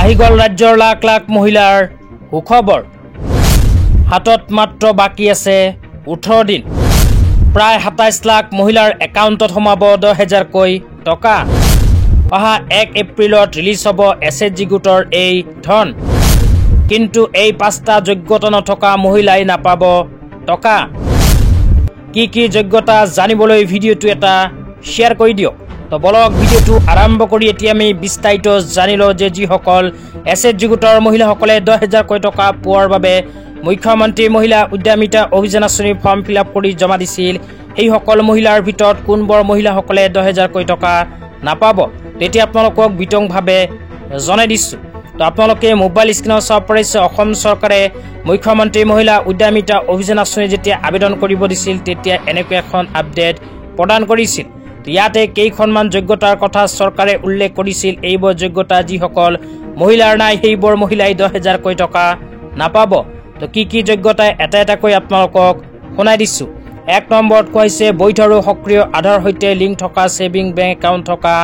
আহি গ'ল ৰাজ্যৰ লাখ লাখ মহিলাৰ সুখবৰ হাতত মাত্ৰ বাকী আছে 18 দিন প্ৰায় 27 লাখ মহিলাৰ একাউণ্টত সোমাব 10,000 কৈ টকা অহা 1 এপ্ৰিলত ৰিলিজ হ'ব এছএইচজি গোটৰ এই ধন কিন্তু এই 5টা যোগ্যতা নথকা মহিলাই নাপাব টকা কি যোগ্যতা জানিবলৈ ভিডিঅ'টো এটা শেয়াৰ কৰি দিয়ক তো বলক ভিডিঅ'টো আৰম্ভ কৰি এতিয়া আমি বিস্তাৰিত জানিলো যে যিসকল এছএইচজি গোটৰ মহিলাসকলে 10,000 কৈ টকা পোৱাৰ বাবে মুখ্যমন্ত্ৰী মহিলা উদ্যমিতা অভিযান আঁচনি ফৰ্ম ফিলআপ কৰি জমা দিছিল সেই সকল মহিলাৰ ভিতৰত কোনবৰ মহিলাসকলে 10,000 কৈ টকা নাপাব তেতিয়া আপোনালোকক বিতংভাৱে জনাই দিছো তো আপোনালোকে মোবাইল স্ক্ৰীনত চাব পাৰিছে অসম চৰকাৰে মুখ্যমন্ত্ৰী মহিলা উদ্যমিতা অভিযান আঁচনি যেতিয়া আবেদন কৰিব দিছিল তেতিয়া এনেকৈ এখন আপডেট প্ৰদান কৰিছিল ইয়াতে কেইখনমান যোগ্যতাৰ কথা চৰকাৰে উল্লেখ কৰিছিল এইবোৰ যোগ্যতা যিসকল মহিলাৰ নাই সেইবোৰ মহিলাই 10,000 কৈ টকা নাপাব তো কি যোগ্যতা এটা এটাকৈ আপোনালোকক শুনাই দিছো 1 নম্বৰত কৈছে বৈধ আৰু সক্ৰিয় আধাৰ সৈতে লিংক থকা সেভিং বেংক একাউণ্ট থকা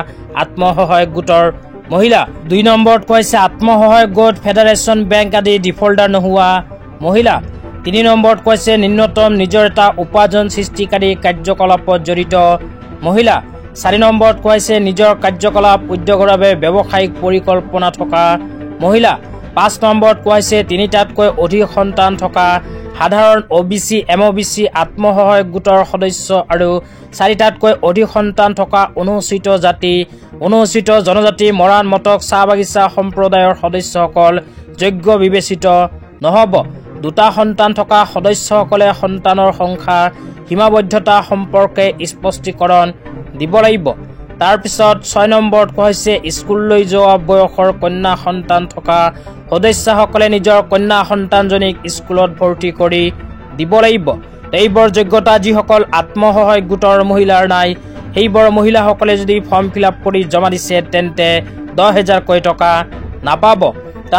আত্মসহায়ক গোটৰ মহিলা 2 নম্বৰত কৈছে আত্মসহায়ক গোট ফেডাৰেচন বেংক আদি ডিফল্টাৰ নোহোৱা মহিলা 3 নম্বৰত কৈছে ন্যূনতম নিজৰ এটা উপাৰ্জন সৃষ্টিকাৰী কাৰ্যকলাপত জড়িত মহিলা 4 নম্বৰত কৈছে নিজৰ কাৰ্যকলাপ উদ্যোগৰ বাবে ব্যৱসায়িক পৰিকল্পনা থকা মহিলা 5 নম্বৰত কৈছে 3টাতকৈ অধিক সন্তান থকা সাধাৰণ ওবিসি এমওবিসি আত্মসহায়ক গোটৰ সদস্য আৰু 4টাতকৈ অধিক সন্তান থকা অনুসূচিত জাতি অনুসূচিত জনজাতি মৰাণ মটক চাহ বাগিচা সম্প্ৰদায়ৰ সদস্যসকল যোগ্য বিবেচিত নহব 2টা সন্তান থকা সদস্যসকলে সন্তানৰ সংখ্যা সীমাবদ্ধতা সম্পৰ্কে স্পষ্টীকৰণ দিব লাগিব তাৰ পিছত 6 নম্বৰত কৈছে স্কুললৈ যোৱা বয়সৰ কন্যা সন্তান থকা সদস্যসকলে নিজৰ কন্যা সন্তানজনীক স্কুলত ভৰ্তি কৰি দিব লাগিব এইবোৰ যোগ্যতা যিসকল আত্মসহায়ক গোটৰ মহিলাৰ নাই সেইবোৰ মহিলাসকলে যদি ফৰ্ম ফিলআপ কৰি জমা দিছে তেন্তে 10,000 কৈ টকা নাপাব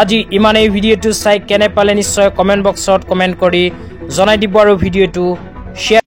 আজি ইমানেই ভিডিঅ'টো চাই কেনে পালে নিশ্চয় কমেন্ট বক্সত কমেন্ট কৰি জনাই দিব আৰু ভিডিঅ'টো শেয়াৰ